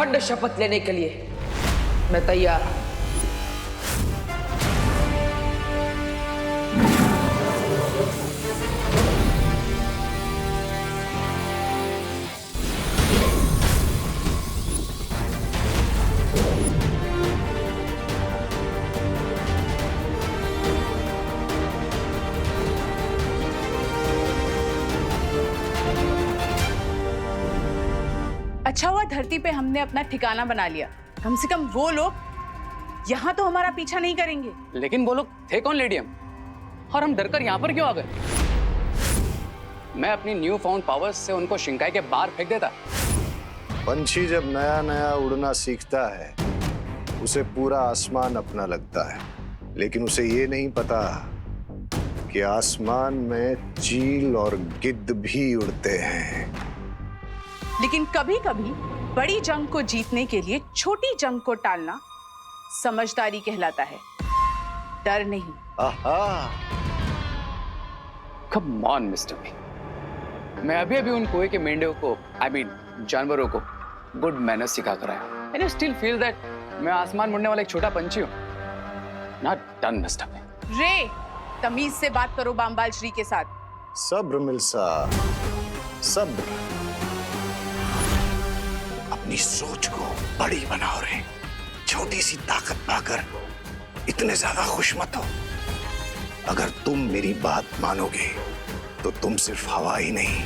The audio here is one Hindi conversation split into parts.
अखंड शपथ लेने के लिए मैं तैयार हूं। अच्छा हुआ धरती पे हमने अपना ठिकाना बना लिया। कम से कम वो लोग यहाँ तो हमारा पीछा नहीं करेंगे। लेकिन वो लोग थे कौन लेडियम, और हम डरकर यहाँ पर क्यों आ गए? मैं अपनी न्यू फाउंड पावर्स से उनको शिंकाई के बाहर फेंक देता। पंछी जब नया नया उड़ना सीखता है उसे पूरा आसमान अपना लगता है, लेकिन उसे ये नहीं पता कि आसमान में चील और गिद्ध भी उड़ते हैं। लेकिन कभी कभी बड़ी जंग को जीतने के लिए छोटी जंग को टालना समझदारी कहलाता है, डर नहीं। कम ऑन मिस्टर बी, मैं अभी अभी उन कुएं के मेंढकों को, जानवरों को गुड मैनर्स सिखा कर आया। And I still feel that मैं आसमान मुड़ने वाला एक छोटा पंछी हूं। Not done mister B. रे, तमीज से बात करो बामबाल श्री के साथ। सब्र मिल्सा, सब्र। अपनी सोच को बड़ी बनाओ रे। छोटी सी ताकत पाकर इतने ज्यादा खुश मत हो। अगर तुम मेरी बात मानोगे तो तुम सिर्फ हवा ही नहीं,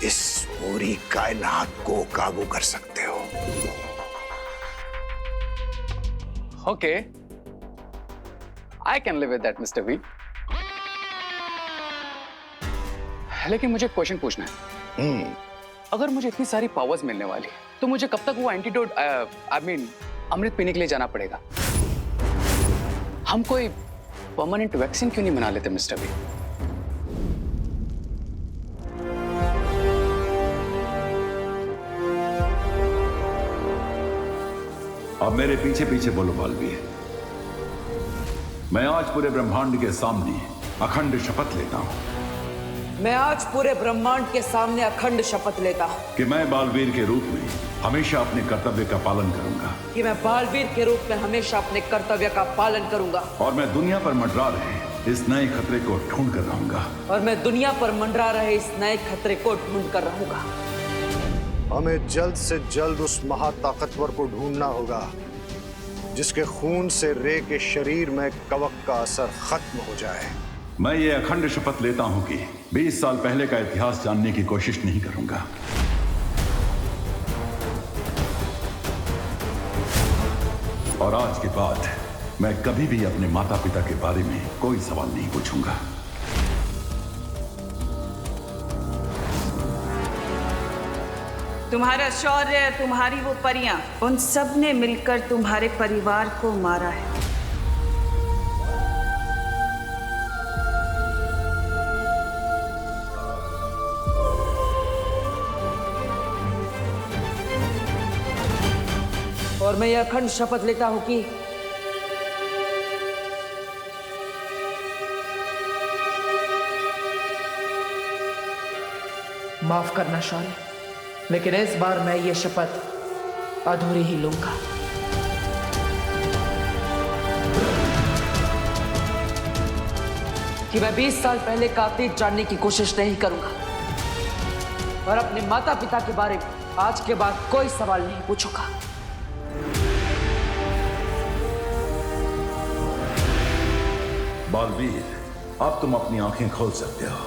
इस पूरी कायनात को काबू कर सकते हो। Okay, I can live with that mister B. लेकिन मुझे क्वेश्चन पूछना है। अगर मुझे इतनी सारी पावर्स मिलने वाली तो मुझे कब तक वो एंटीडोट अमृत पीने के लिए जाना पड़ेगा? हम कोई परमानेंट वैक्सीन क्यों नहीं बना लेते मिस्टर बी? अब मेरे पीछे पीछे बोलो बालवीर। मैं आज पूरे ब्रह्मांड के सामने अखंड शपथ लेता हूं। मैं आज पूरे ब्रह्मांड के सामने अखंड शपथ लेता हूं कि मैं बालवीर के रूप में हमेशा अपने कर्तव्य का पालन करूंगा। कि मैं बालवीर के रूप में हमेशा अपने कर्तव्य का पालन करूंगा। और मैं दुनिया पर मंडरा रहे इस नए खतरे को ढूंढ कर रहूंगा। और मैं दुनिया पर मंडरा रहे इस नए खतरे को ढूंढ कर रहूंगा। हमें जल्द से जल्द उस महाताकतवर को ढूंढना होगा जिसके खून से रे के शरीर में कवक का असर खत्म हो जाए। मैं ये अखंड शपथ लेता हूं कि 20 साल पहले का इतिहास जानने की कोशिश नहीं करूंगा। और आज के बाद मैं कभी भी अपने माता पिता के बारे में कोई सवाल नहीं पूछूंगा। तुम्हारा शौर्य, तुम्हारी वो परियां, उन सब ने मिलकर तुम्हारे परिवार को मारा है। और मैं यह अखंड शपथ लेता हूं कि माफ करना शौर्य, लेकिन इस बार मैं ये शपथ अधूरी ही लूंगा। कि मैं 20 साल पहले का अतीत जानने की कोशिश नहीं करूंगा और अपने माता पिता के बारे में आज के बाद कोई सवाल नहीं पूछूंगा। बालवीर, अब तुम अपनी आंखें खोल सकते हो।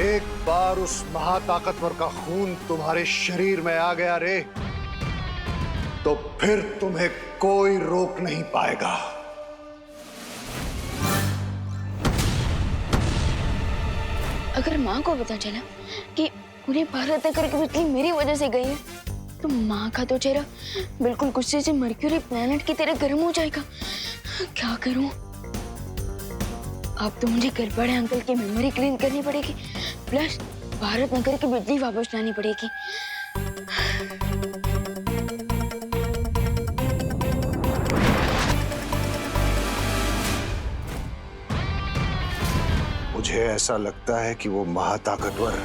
एक बार उस महाताकतवर का खून तुम्हारे शरीर में आ गया रे, तो फिर तुम्हें कोई रोक नहीं पाएगा। अगर माँ को पता चला कि पूरे भारत नगर की बिजली मेरी वजह से गई है, तो माँ का तो चेहरा बिल्कुल गुस्से से मर्क्यूरी प्लेनेट की तरह गर्म हो जाएगा। क्या करूं? अब तो मुझे गड़बड़े अंकल की मेमोरी क्लीन करनी पड़ेगी, प्लस भारत नगर की बिजली वापस लानी पड़ेगी। ऐसा लगता है कि वो महाताकतवर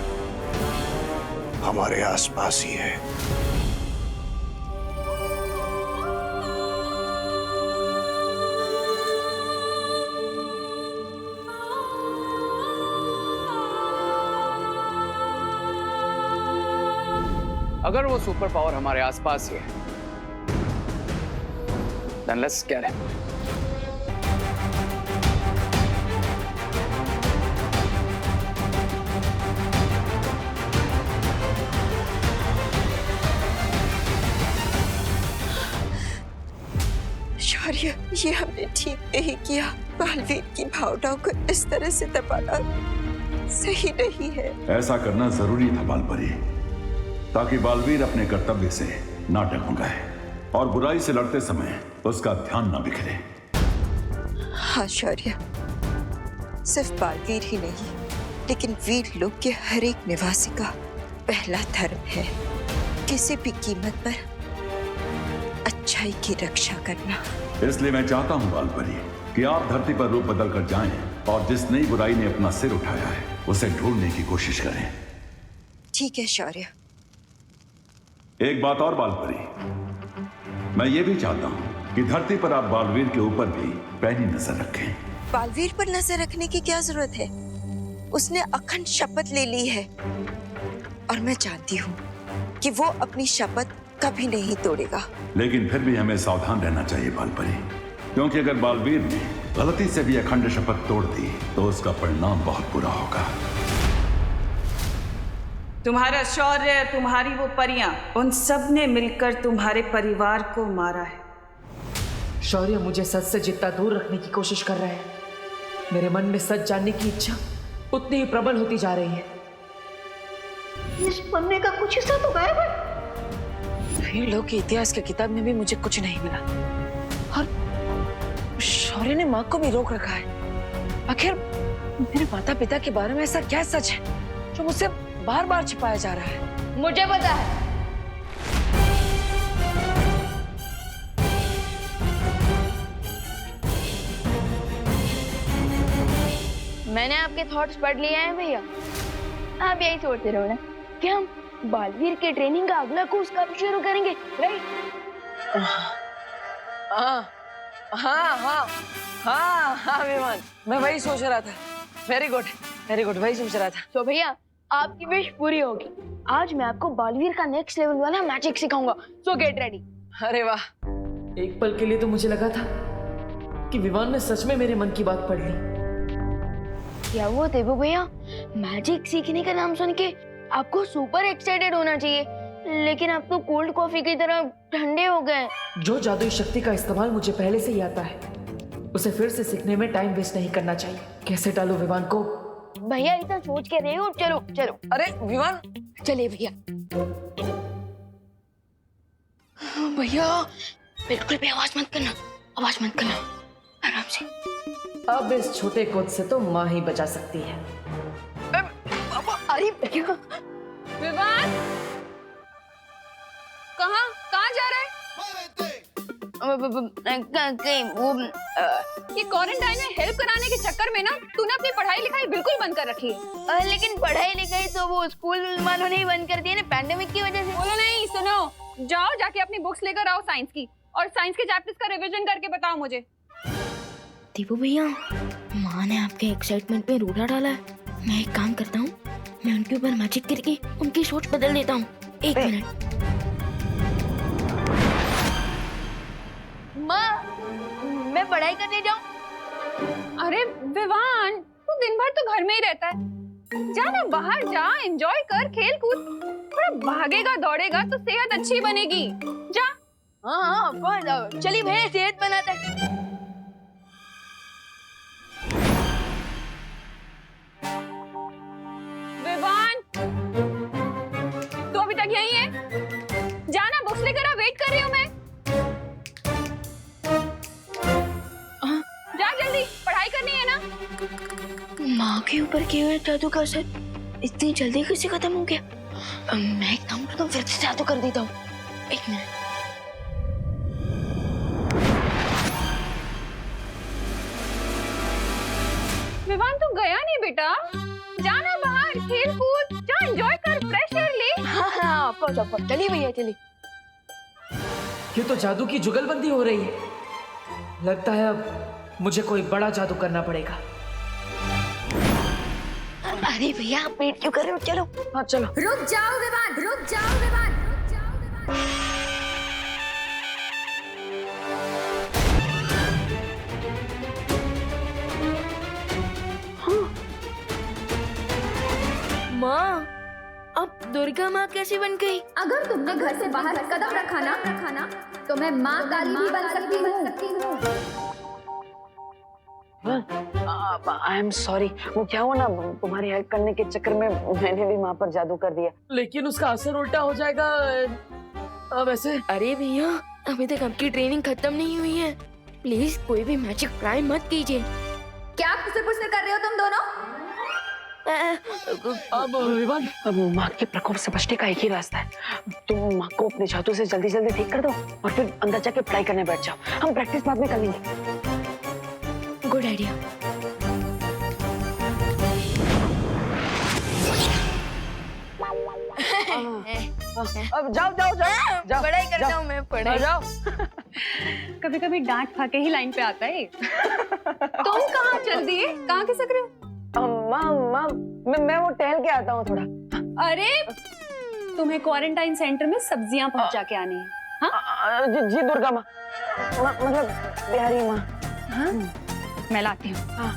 हमारे आसपास ही है। अगर वो सुपर पावर हमारे आसपास ही है, then let's get it. शौर्य, ये हमने ठीक नहीं किया। बालवीर की भावनाओं को इस तरह से दबाना सही नहीं है। ऐसा करना जरूरी था बालपरी, ताकि बालवीर अपने कर्तव्य से ना डगमगाए और बुराई से लड़ते समय उसका ध्यान ना बिखरे। हाँ शौर्य, सिर्फ बालवीर ही नहीं, लेकिन वीर लोक के हर एक निवासी का पहला धर्म है किसी भी कीमत पर अच्छाई की रक्षा करना। इसलिए मैं चाहता हूं बालपरी कि आप धरती पर रूप बदल कर जाएं और जिस नई बुराई ने अपना सिर उठाया है उसे ढूंढने की कोशिश करें। ठीक है शौर्य। एक बात और बालपरी, मैं ये भी चाहता हूं कि धरती पर आप बालवीर के ऊपर भी पैनी नजर रखें। बालवीर पर नजर रखने की क्या जरूरत है? उसने अखंड शपथ ले ली है और मैं जानती हूँ कि वो अपनी शपथ कभी नहीं तोड़ेगा। लेकिन फिर भी हमें सावधान रहना चाहिए बालपरी, क्योंकि अगर बालवीर ने गलती से भी अखंड शपथ तोड़ दी तो उसका परिणाम बहुत बुरा होगा। तुम्हारा शौर्य, तुम्हारी वो परियां, उन सब ने मिलकर तुम्हारे परिवार को मारा है। शौर्य मुझे सच से जितना दूर रखने की कोशिश कर रहे हैं, मेरे मन में सच जानने की इच्छा उतनी ही प्रबल होती जा रही है। इस पन्ने का कुछ हिस्सा तो गायब है। वीर लोक के इतिहास की किताब में भी मुझे कुछ नहीं मिला और शौर्य ने माँ को भी रोक रखा है। आखिर मेरे माता पिता के बारे में ऐसा क्या सच है जो मुझसे बार बार छिपाया जा रहा है? मुझे पता है। मैंने आपके थॉट्स पढ़ लिए हैं भैया। आप यही सोचते रहो ना कि हम बालवीर के ट्रेनिंग का अगला कोर्स कब शुरू करेंगे, राइट? हाँ हाँ हाँ हाँ हाँ विमान, मैं वही सोच रहा था। वेरी गुड वही सोच रहा था। तो भैया आपकी विश पूरी होगी। आज मैं आपको बालवीर का नेक्स्ट लेवल वाला मैजिक सिखाऊंगा। सो गेट रेडी। अरे वाह, एक पल के लिए तो मुझे लगा था कि विमान ने सच में मेरे मन की बात पढ़ ली। क्या हुआ देवू भैया, मैजिक सीखने का नाम सुन के आपको सुपर एक्साइटेड होना चाहिए, लेकिन आप तो कोल्ड कॉफी की तरह ठंडे हो गए। जो जादुई शक्ति का इस्तेमाल मुझे पहले से ही आता है, उसे फिर से सीखने में टाइम वेस्ट नहीं करना चाहिए। कैसे टालूं विमान को? भैया इतना सोच के रहे हो, चलो चलो। अरे विमान, चलिए भैया। भैया बिल्कुल भी आवाज मत करना, आवाज मत करना, आराम से। अब इस छोटे कोच से तो माँ ही बचा सकती है। अरे भैया, विवान कहाँ जा रहा है? ये क्वारंटाइन में हेल्प कराने के चक्कर में ना तूने अपनी पढ़ाई लिखाई बिल्कुल बंद कर रखी है। लेकिन पढ़ाई लिखाई तो वो स्कूल वालों ने ही बंद कर दिया ना, पैंडेमिक की वजह से। बोलो नहीं, सुनो, जाओ जाके अपनी बुक्स लेकर आओ साइंस की, और साइंस के चैप्टर्स का रिवीजन करके बताओ मुझे। दीपू भैया, माँ ने आपके एक्साइटमेंट में रूढ़ा डाला है। मैं एक काम करता हूँ, मैं उनके ऊपर मैजिक करके उनकी सोच बदल देता हूँ। एक मिनट। माँ, मैं पढ़ाई करने जाऊँ? अरे विवान, तू दिन भर तो घर में ही रहता है, जा ना बाहर जा, एंजॉय कर, खेल कूद, थोड़ा भागेगा दौड़ेगा तो सेहत अच्छी बनेगी। जा। हाँ, चलिए भैया सेहत बनाते हैं। विवान, तू अभी तक यहीं है? जाना, बुक्स लेकर आ, वेट कर रही हूँ मैं। जा जल्दी, पढ़ाई करनी है ना। माँ के ऊपर किए हुए जादू का असर इतनी जल्दी कैसे खत्म हो गया? मैं एक काम करता हूँ, फिर से जादू कर देता हूँ। एक मिनट। विवान, तू गया नहीं बेटा, जाना बाहर खेल कूद, जा एंजॉय कर, फ्रेश एयर ले। हाँ ऑफ कोर्स चलिए भैया चलिए। ये तो जादू की जुगलबंदी हो रही है। लगता है अब मुझे कोई बड़ा जादू करना पड़ेगा। अरे भैया आप वेट क्यों कर रहे हो, चलो। हाँ चलो। रुक जाओ विवान, रुक जाओ विवान, रुक जाओ विवान। माँ अब दुर्गा माँ कैसे बन गई? अगर तुमने घर से बाहर कदम रखा ना तो मैं माँ काली भी बन सकती हूँ। आई एम सॉरी, वो क्या हुआ ना, तुम्हारी हेल्प करने के चक्कर में मैंने भी माँ पर जादू कर दिया, लेकिन उसका असर उल्टा हो जाएगा वैसे। अरे भैया अभी तक आपकी ट्रेनिंग खत्म नहीं हुई है, प्लीज कोई भी मैजिक ट्राई मत कीजिए। क्या खुसर-पुसर कर रहे हो तुम दोनों? अब विवान, अब माँ के प्रकोप से बचने का एक ही रास्ता है। तुम माँ को अपने जादू से जल्दी जल्दी ठीक कर दो और फिर अंदर जाके पढ़ाई करने बैठ जाओ। हम प्रैक्टिस बाद में कर लेंगे। Good idea. अब जाओ जाओ जाओ जाओ, पढ़ाई करता हूँ मैं, पढ़ाई। जाओ। कभी कभी डांट खा के ही लाइन पे आता है। तुम कहाँ चल दिए, कहाँ खिसक रहे हो? माँ मैं वो टहल के आता हूँ थोड़ा। अरे तुम्हें क्वारंटाइन सेंटर में सब्जियां पहुंचा के आनी है। हाँ? जी दुर्गा माँ, मतलब बिहारी माँ। हाँ? मैं लाती हूँ। हाँ।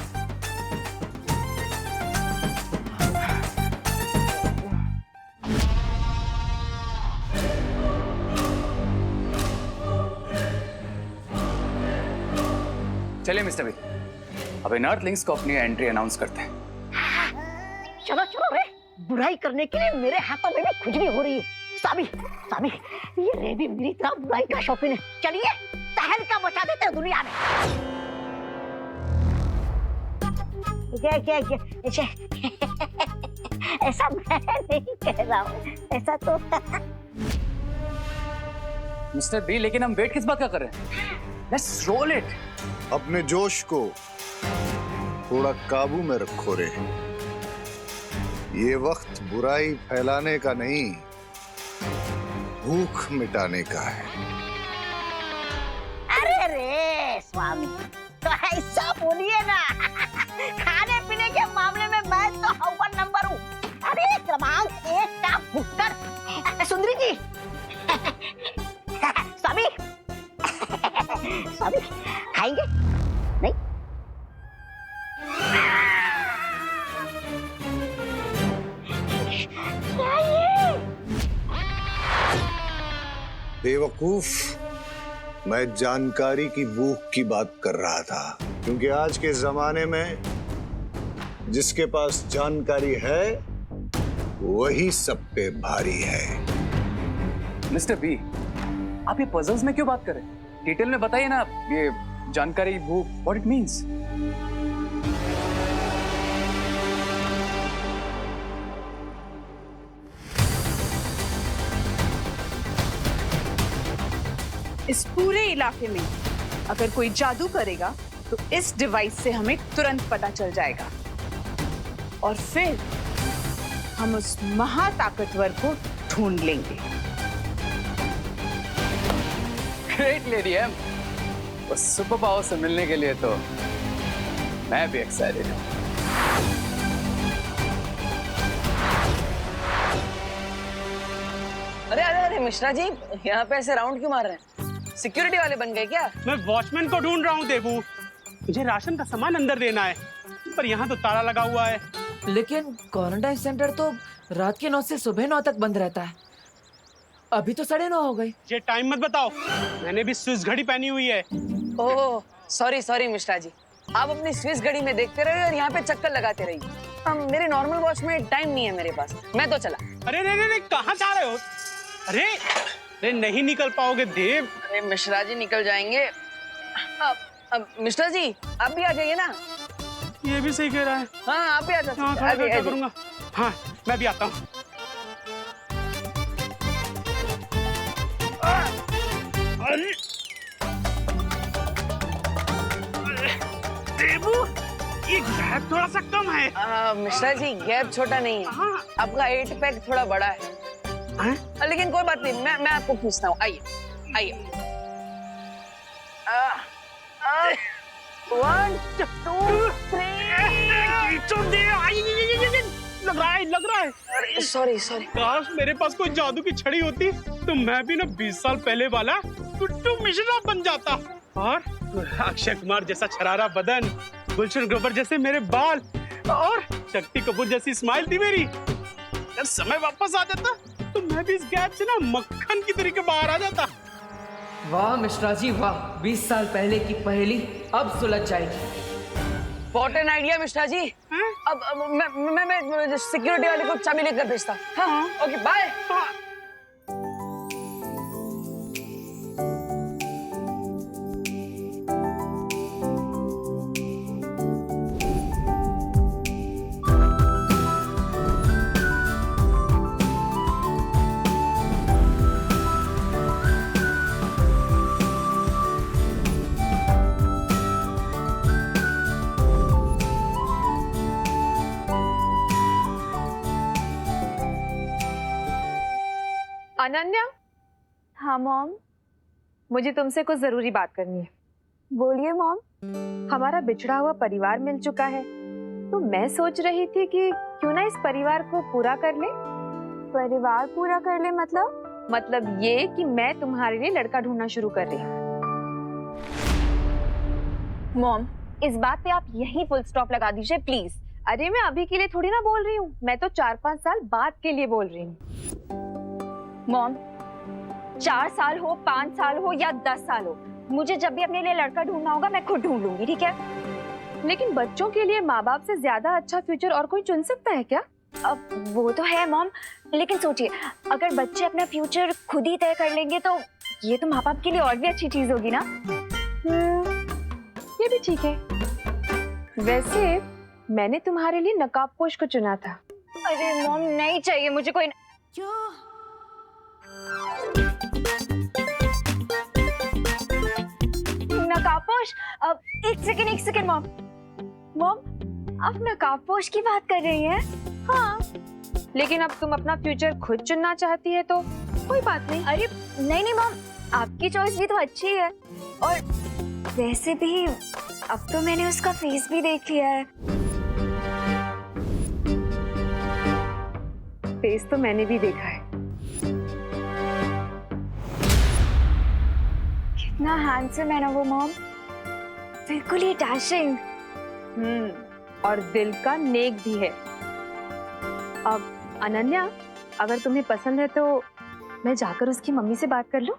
चलिए मिस्टर बी, अब इन अर्थलिंग्स को अपनी एंट्री अनाउंस करते हैं। चलो चलो रे, बुराई करने के लिए मेरे हाथों में भी खुजली हो रही है। सामी सामी, ये रे भी मेरी तरह बुराई का शौकीन है। चलिए तहलका मचा देते हैं दुनिया में। क्या क्या क्या ऐसा मैं नहीं कह रहा हूँ, ऐसा तो मिस्टर बी, लेकिन हम वेट किस बात का कर रहे हैं? Let's roll it. अपने जोश को थोड़ा काबू में रखो रे। ये वक्त बुराई फैलाने का नहीं, भूख मिटाने का है। अरे रे स्वामी, तो ऐसा बोलिए ना। खाने पीने के मामले में मैं तो अव्वल नंबर हूँ। अरे क्रमांक 1 का भुक्कड़। सुंदरी जी, स्वामी स्वामी खाएंगे नहीं? बेवकूफ, मैं जानकारी की भूख की बात कर रहा था, क्योंकि आज के जमाने में जिसके पास जानकारी है वही सब पे भारी है। मिस्टर बी, आप ये पजल्स में क्यों बात कर रहे हैं? डिटेल में बताइए ना, ये जानकारी भूख, व्हाट इट मींस। इस पूरे इलाके में अगर कोई जादू करेगा तो इस डिवाइस से हमें तुरंत पता चल जाएगा और फिर हम उस महाताकतवर को ढूंढ लेंगे। ग्रेट लेडी एम, उस सुपर पावर से मिलने के लिए तो मैं भी एक्साइटेड हूँ। अरे अरे अरे मिश्रा जी, यहाँ पे ऐसे राउंड क्यों मार रहे हैं? सिक्योरिटी वाले बन गए क्या? मैं वॉचमैन को ढूंढ रहा हूँ देबू। मुझे राशन का सामान अंदर देना है, पर यहाँ तो ताला लगा हुआ है। लेकिन क्वारंटाइन सेंटर तो रात के 9 से सुबह 9 तक बंद रहता है। अभी तो 9:30 हो गई। ये टाइम मत बताओ, मैंने भी स्विस घड़ी पहनी हुई है। Oh sorry sorry Mishra ji, आप अपनी स्विस घड़ी में देखते रहिए और यहाँ पे चक्कर लगाते रहिए। मेरे नॉर्मल वॉच में टाइम नहीं है मेरे पास, मैं तो चला। अरे रे कहाँ जा रहे हो? अरे अरे नहीं निकल पाओगे देव। अरे मिश्रा जी निकल जाएंगे। अब मिश्रा जी आप भी आ जाइए ना। ये भी सही कह रहा है। हाँ आप भी आ जाइए। हाँ, क्या करूँगा? हाँ मैं भी आता हूँ। देबू, ये गैप थोड़ा सा कम है। मिश्रा जी गैप छोटा नहीं है, हाँ। आपका 8 पैक थोड़ा बड़ा है। लेकिन कोई बात नहीं, मैं आपको खींचता हूँ, आइए आइए। 1 2 3। लग रहा है। सॉरी। काश मेरे पास कोई जादू की छड़ी होती तो मैं भी ना 20 साल पहले वाला गुड्डू मिश्रा बन जाता। और अक्षय कुमार जैसा छरारा बदन, गुलशन ग्रोवर जैसे मेरे बाल और शक्ति कपूर जैसी स्माइल थी मेरी। अगर समय वापस आ जाता तो मैं भी इस गैप से ना मक्खन की तरीके बाहर आ जाता। वाह मिश्रा जी वाह, 20 साल पहले की पहेली अब सुलझ जाएगी। What an idea Mishra ji. अब मैं सिक्योरिटी वाले को चाबी लेकर भेजता। हाँ ओके बाय। अनन्या। हाँ मॉम। मुझे तुमसे कुछ जरूरी बात करनी है। बोलिए मॉम। हमारा बिछड़ा हुआ परिवार मिल चुका है, तो मैं सोच रही थी कि क्यों ना इस परिवार को पूरा कर ले। परिवार पूरा कर ले मतलब ये कि मैं तुम्हारे लिए लड़का ढूंढना शुरू कर रही हूँ। मॉम, इस बात पे आप यही फुल स्टॉप लगा दीजिए प्लीज। अरे मैं अभी के लिए थोड़ी ना बोल रही हूँ, मैं तो 4-5 साल बाद के लिए बोल रही हूँ। मॉम, 4 साल हो, 5 साल हो या 10 साल हो, मुझे जब भी अपने लिए लड़का ढूंढना होगा मैं खुद ढूंढ लूंगी, ठीक है? लेकिन बच्चों के लिए माँ बाप से ज्यादा अच्छा फ्यूचर और कोई चुन सकता है क्या? अब वो तो है मॉम, लेकिन सोचिए अगर बच्चे अपना फ्यूचर खुद ही तय कर लेंगे तो ये तो माँ बाप के लिए और भी अच्छी चीज होगी ना। ये भी ठीक है। वैसे मैंने तुम्हारे लिए नकाबपोश को चुना था। अरे मॉम नहीं चाहिए मुझे कोई। नकाबपोश? अब एक सेकंड मॉम, आप नकाबपोश की बात कर रही हैं? हाँ, लेकिन अब तुम अपना फ्यूचर खुद चुनना चाहती है तो कोई बात नहीं। अरे नहीं मॉम, आपकी चॉइस भी तो अच्छी है, और वैसे भी अब तो मैंने उसका फेस भी देख लिया है। फेस तो मैंने भी देखा है। कितना हैंडसम है ना वो मॉम, बिल्कुल ही डैशिंग। और दिल का नेक भी है। अब अनन्या, अगर तुम्हें पसंद है तो मैं जाकर उसकी मम्मी से बात कर लूं?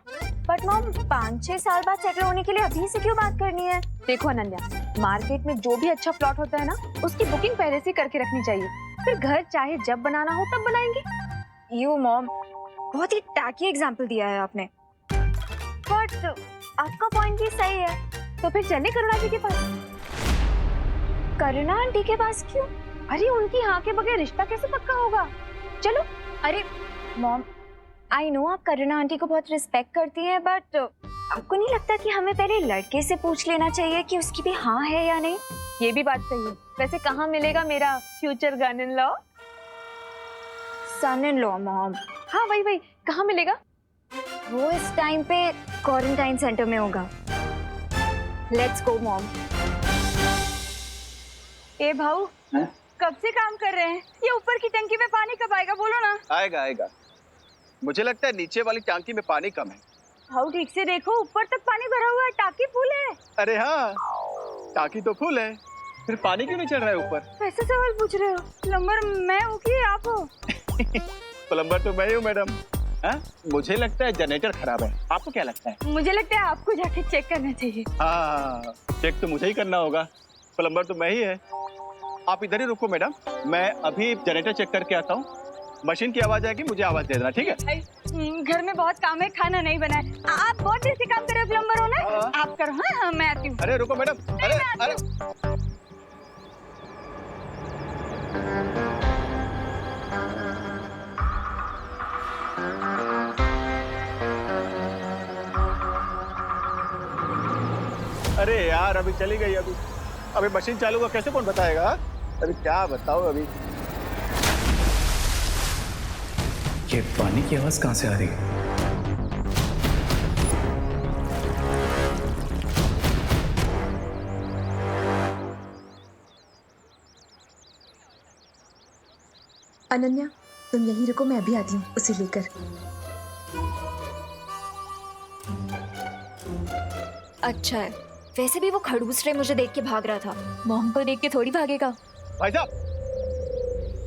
बट मॉम 5-6 साल बाद सेटल होने के लिए अभी से क्यों बात करनी है? देखो अनन्या, मार्केट में जो भी अच्छा प्लॉट होता है ना, उसकी बुकिंग पहले से करके रखनी चाहिए, फिर घर चाहे जब बनाना हो तब बनाएंगे। यू मॉम, बहुत ही टैकी एग्जाम्पल दिया है आपने, बट आपका पॉइंट भी सही है। तो फिर चले करुणा जी के पास। करुणा आंटी के पास क्यों? अरे उनकी हाँ के बगैर रिश्ता कैसे पक्का होगा? चलो। अरे मॉम, आई नो आप करुणा आंटी को बहुत रिस्पेक्ट करती हैं, बट आपको नहीं लगता कि हमें पहले लड़के से पूछ लेना चाहिए कि उसकी भी हाँ है या नहीं? ये भी बात सही है। वैसे कहाँ मिलेगा मेरा future son in law? Son in law mom? हाँ वही कहाँ मिलेगा? वो इस टाइम पे क्वारंटाइन सेंटर में होगा। Let's go mom. ए भाऊ, कब से काम कर रहे हैं? ये ऊपर की टंकी में पानी कब आएगा? बोलो ना। आएगा। मुझे लगता है नीचे वाली टांकी में पानी कम है। भाऊ ठीक से देखो, ऊपर तक पानी भरा हुआ है, टांकी फुल है। अरे हाँ, टांकी तो फुल है, फिर पानी क्यों नहीं चढ़ रहा है ऊपर? कैसे सवाल पूछ रहे हो? प्लम्बर मैं हूँ कि आप हो? प्लम्बर तो मैं ही हूँ मैडम। मुझे लगता है जनरेटर खराब है, आपको क्या लगता है? मुझे लगता है आपको जाके चेक करना चाहिए। हाँ, चेक तो मुझे ही करना होगा, प्लम्बर तो मैं ही है। आप इधर ही रुको मैडम, मैं अभी जनरेटर चेक करके आता हूँ। मशीन की आवाज आएगी, मुझे आवाज दे देना, ठीक है? घर में बहुत काम है, खाना नहीं बना है। आप बहुत देर से काम कर रहे हो, प्लम्बर हो ना? आप करो। हाँ मैं आती हूँ। अरे रुको मैडम, अरे अरे यार, अभी चली गई। अभी अभी मशीन चालू हुआ कैसे कौन बताएगा? अभी क्या बताओ अभी। ये पानी की आवाज कहाँ से आ रही है? अनन्या, तुम यहीं रुको, मैं अभी आती हूँ उसे लेकर। अच्छा है, वैसे भी वो खड़ूस रे मुझे देख के भाग रहा था, मॉम को देख के थोड़ी भागेगा। भाई साहब,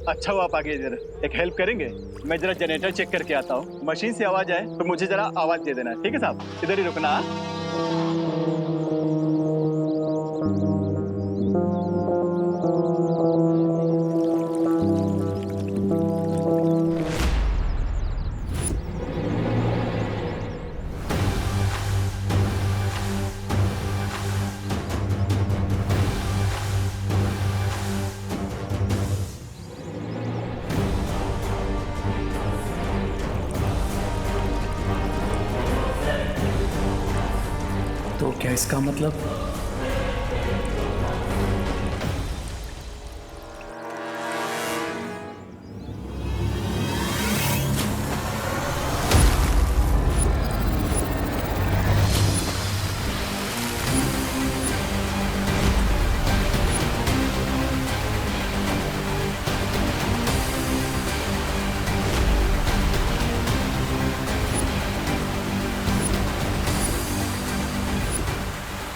अच्छा हुआ आप आ गए। जरा एक हेल्प करेंगे? मैं जरा जनरेटर चेक करके आता हूँ। मशीन से आवाज आए तो मुझे जरा आवाज दे देना, ठीक है साहब? इधर ही रुकना। तो क्या इसका मतलब?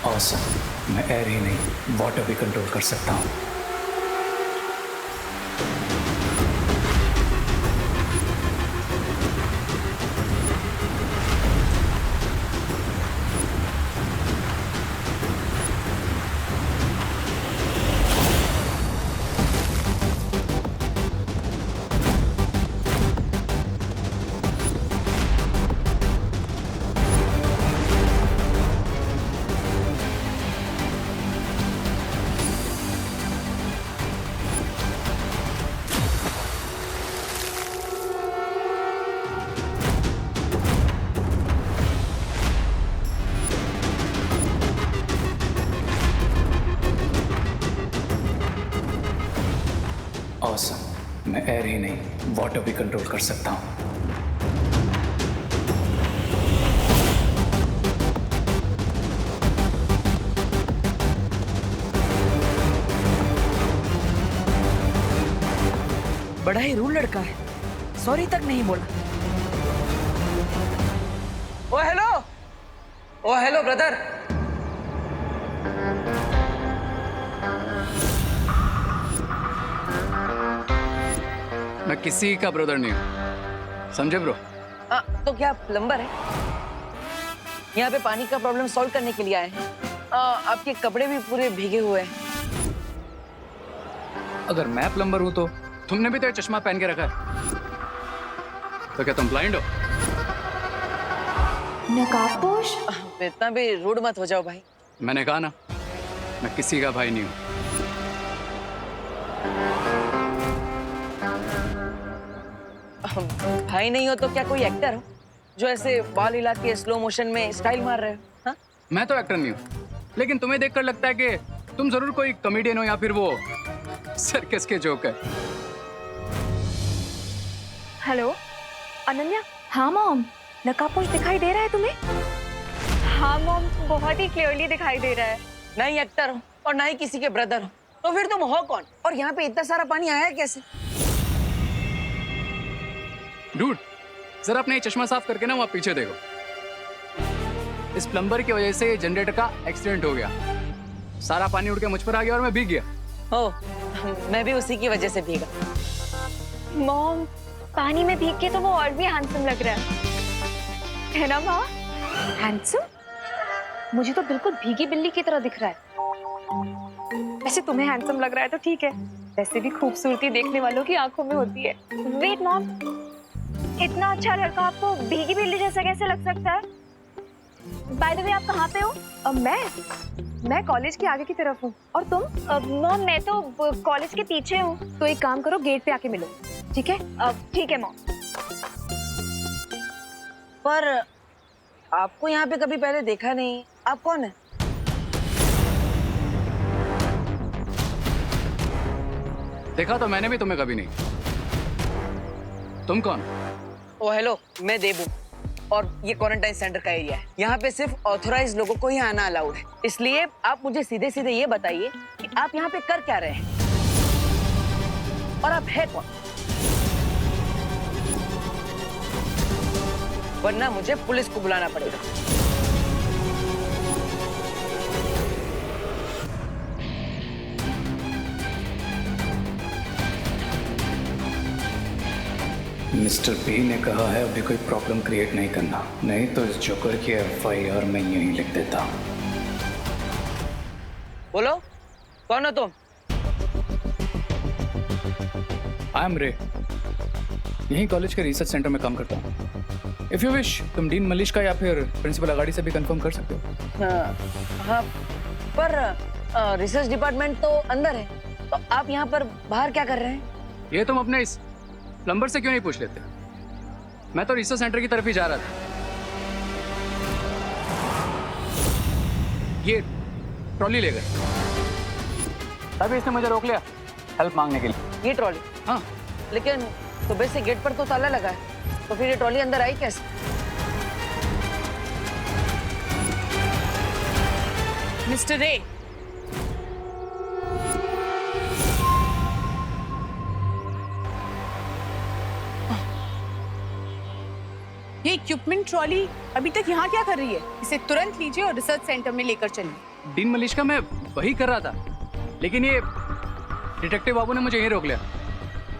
Awesome. मैं एयर ही नहीं वाटर भी कंट्रोल कर सकता हूँ। Awesome. मैं एयर ही नहीं वाटर भी कंट्रोल कर सकता हूँ। बड़ा ही रूल लड़का है, सॉरी तक नहीं बोला। ओ हेलो ब्रदर। मैं किसी का ब्रदर नहीं हूँ, समझे ब्रो? तो क्या प्लम्बर है? यहाँ पे पानी का प्रॉब्लम सॉल्व करने के लिए आए हैं। आपके कपड़े भी पूरे भीगे हुए हैं। अगर मैं प्लम्बर हूँ तो तुमने भी तो ये चश्मा पहन के रखा है, तो क्या तुम ब्लाइंड हो? नकाबपोश? इतना भी रूड मत हो जाओ भाई। मैंने कहा ना, मैं किसी का भाई नहीं हूँ। भाई नहीं हो तो क्या कोई एक्टर हो जो ऐसे बाल हिला के स्लो मोशन में स्टाइल मार रहे हो? हाँ? मैं तो एक्टर नहीं हूँ, लेकिन तुम्हें देखकर लगता है कि तुम जरूर कोई कॉमेडियन हो या फिर वो सर्कस के जोकर। हेलो अनन्या। हाँ मॉम, नकाबपोश दिखाई दे रहा है तुम्हें? हाँ मॉम, बहुत ही क्लियरली दिखाई दे रहा है। ना ही एक्टर हो और ना ही किसी के ब्रदर हो, तो फिर तुम हो कौन? और यहाँ पे इतना सारा पानी आया कैसे? डूड, जरा अपना ये चश्मा साफ करके ना वहाँ पीछे देखो। इस प्लम्बर की वजह से जनरेटर का एक्सीडेंट हो गया, सारा पानी उड़ के मुझ पर आ गया और मैं भीग गया। ओह, मैं भी उसी की वजह से भीगा। मॉम, पानी में भीग के तो वो और भी हैंडसम लग रहा है ना माँ? हैंडसम? मुझे तो बिल्कुल भीगी बिल्ली की तरह दिख रहा है। वैसे तुम्हें हैंडसम लग रहा है तो ठीक है, वैसे भी खूबसूरती देखने वालों की आंखों में होती है। वेट मॉम, इतना अच्छा लड़का आपको भीगी बिल्ली जैसा कैसे लग सकता है? बाय द वे, आप कहाँ पे हो? मैं कॉलेज के आगे की तरफ हूँ। और तुम? मॉम, मैं तो कॉलेज के पीछे हूँ। तो एक काम करो, गेट पे आके मिलो, ठीक है? ठीक है मॉम। पर आपको यहाँ पे कभी पहले देखा नहीं, आप कौन है? देखा तो मैंने भी तुम्हें कभी नहीं। तुम कौन? ओ हेलो, मैं देबू और ये क्वारंटाइन सेंटर का एरिया है। यहाँ पे सिर्फ ऑथराइज लोगों को ही आना अलाउड है। इसलिए आप मुझे सीधे सीधे ये बताइए कि आप यहाँ पे कर क्या रहे हैं और आप है कौन, वरना मुझे पुलिस को बुलाना पड़ेगा। मिस्टर पी ने कहा है अभी कोई प्रॉब्लम क्रिएट नहीं करना, नहीं तो इस जोकर की FIR मैं यहीं लिख देता। बोलो, कौन हो तुम? आई एम रे, यहीं कॉलेज के रिसर्च सेंटर में काम करता हूँ। इफ यू विश तुम डीन मलिश का या फिर प्रिंसिपल अगाड़ी से भी कंफर्म कर सकते हो। हाँ, पर रिसर्च डिपार्टमेंट तो अंदर है, तो आप यहाँ पर बाहर क्या कर रहे हैं? ये तुम अपने इस प्लम्बर से क्यों नहीं पूछ लेते? मैं तो रिसर्च सेंटर की तरफ ही जा रहा था। ये ट्रॉली ले गए, तभी इसने मुझे रोक लिया हेल्प मांगने के लिए। ये ट्रॉली? हाँ। लेकिन सुबह से गेट पर तो ताला लगा है, तो फिर ये ट्रॉली अंदर आई कैसे? मिस्टर रे, ये इक्विपमेंट ट्रॉली अभी तक यहाँ क्या कर रही है? इसे तुरंत लीजिए और रिसर्च सेंटर में लेकर चलिए। डीन मलिश का मैं वही कर रहा था, लेकिन ये डिटेक्टिव बाबू ने मुझे यहीं रोक लिया।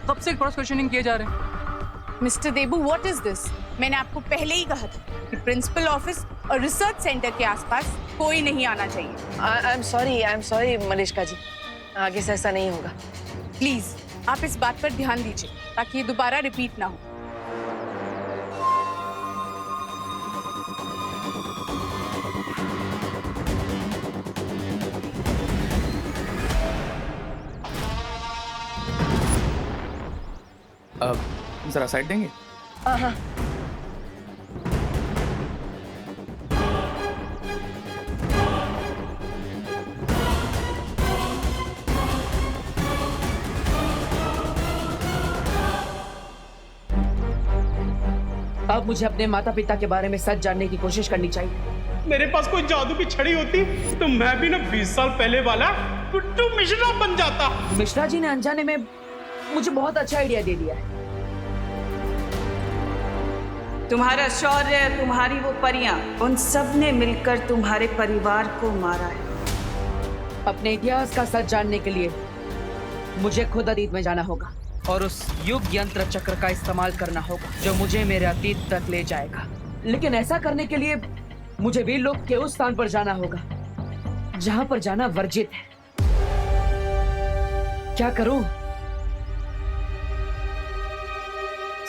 कब से क्रॉस क्वेश्चनिंग किए जा रहे हैं। Mister Debu, what is this? मैंने आपको पहले ही कहा था कि प्रिंसिपल ऑफिस और रिसर्च सेंटर के आसपास कोई नहीं आना चाहिए। आई एम सॉरी मलिश्का जी, आगे से ऐसा नहीं होगा। प्लीज आप इस बात पर ध्यान दीजिए ताकि ये दोबारा रिपीट ना हो। जरा साइड देंगे? हाँ। अब मुझे अपने माता पिता के बारे में सच जानने की कोशिश करनी चाहिए। मेरे पास कोई जादू की छड़ी होती तो मैं भी ना 20 साल पहले वाला टुट्टू मिश्रा बन जाता। मिश्रा जी ने अनजाने में मुझे बहुत अच्छा आइडिया दे दिया है। तुम्हारा शौर्य, तुम्हारी वो परियां, उन सब ने मिलकर तुम्हारे परिवार को मारा है। अपने इतिहास का सच जानने के लिए मुझे खुद अतीत में जाना होगा और उस युग यंत्र चक्र का इस्तेमाल करना होगा जो मुझे मेरे अतीत तक ले जाएगा। लेकिन ऐसा करने के लिए मुझे वीर लोक के उस स्थान पर जाना होगा जहां पर जाना वर्जित है। क्या करूं?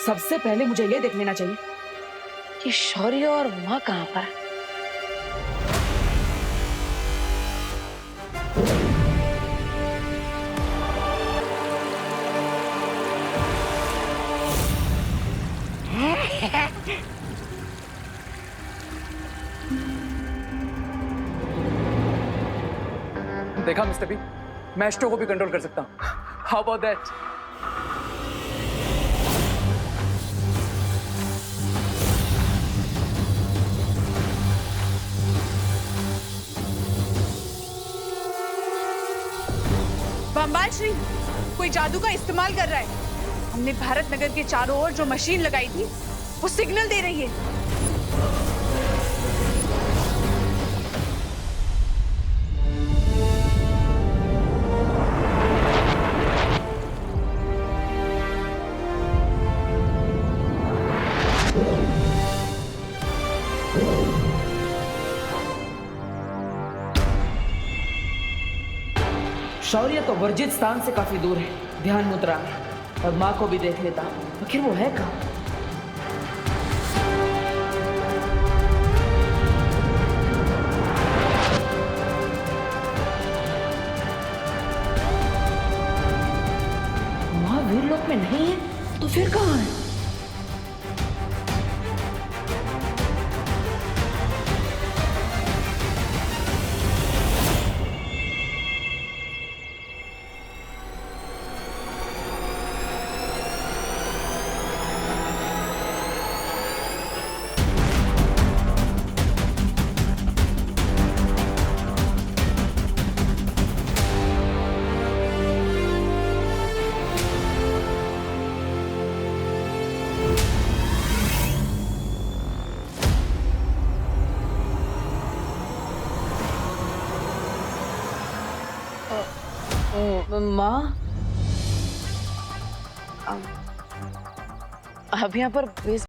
सबसे पहले मुझे यह देख लेना चाहिए कि शौर्य और माँ कहाँ पर है। देखा मिस्टर बी, मैं एस्ट्रो को भी कंट्रोल कर सकता हूँ। How about that? बम्बाल श्री कोई जादू का इस्तेमाल कर रहा है। हमने भारत नगर के चारों ओर जो मशीन लगाई थी वो सिग्नल दे रही है। शौर्य तो वर्जित स्थान से काफी दूर है, ध्यान मुद्रा में। और माँ को भी देख लेता, आखिर वो है कहाँ? माँ वीरलोक में नहीं है तो फिर कहाँ है? माँ, अब यहाँ पर